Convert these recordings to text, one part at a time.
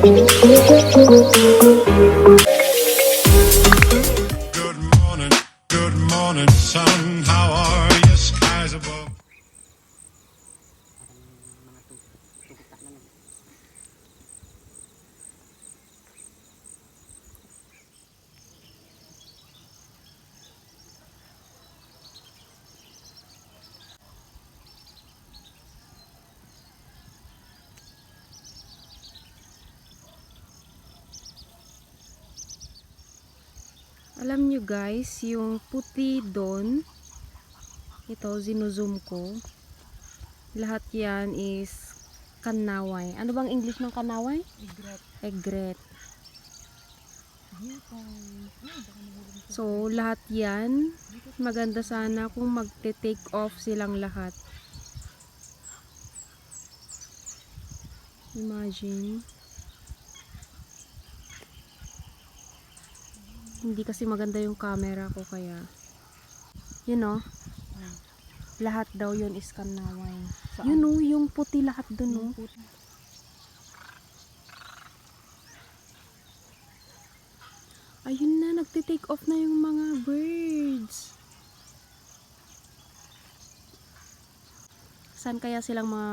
Good morning, sun. How are you? Skies above. Alam nyo guys, yung puti doon, ito, zinuzoom ko. Lahat yan is kanaway. Ano bang English ng kanaway? Egret. Egret. So, lahat yan, maganda sana kung magte-take off silang lahat. Imagine. Hindi kasi maganda yung camera ko kaya. You know, lahat daw yun is kanaway. You know, yung puti lahat dun, no? Ayun na, nagte-take off na yung mga birds. Saan kaya silang mga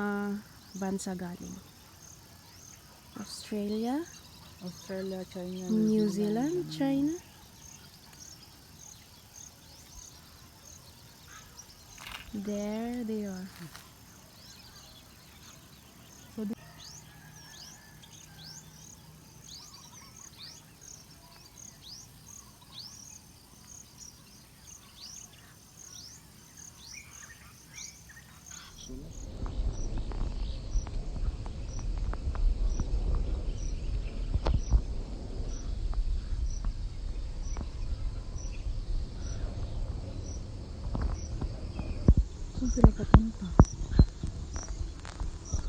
bansa galing? Australia, China, New Zealand, China. There they are. Saan sila papunta?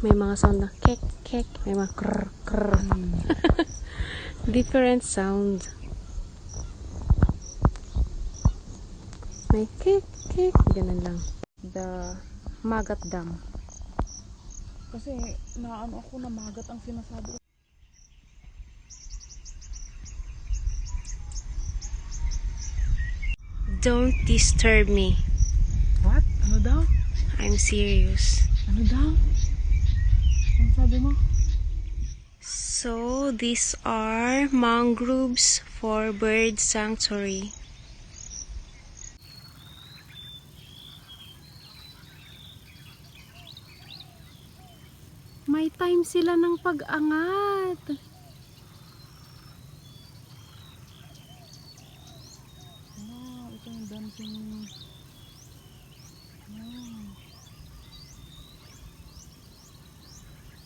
May mga sound na kek, kek. May mga krr, krr. Different sound. May kek, kek. Ganun lang. The Magat Dam. Kasi naano ako na magat ang sinasabi. Don't disturb me. What? Ano daw? I'm serious. Ano daw? Ano sabi mo? So, these are mangroves for bird sanctuary. May time sila ng pag-angat. Ito yung dancing.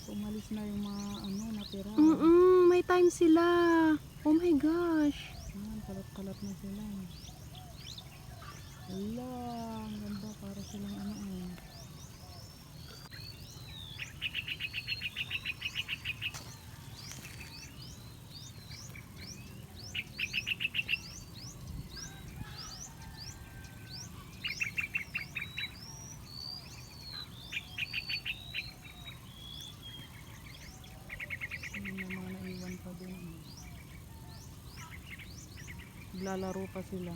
Umalis na yung mga natira. May time sila. Oh my gosh. Ayan, kalat-kalat na sila. Hala, ang ganda para silang yung mga naiwan pa din. Lalaro pa sila.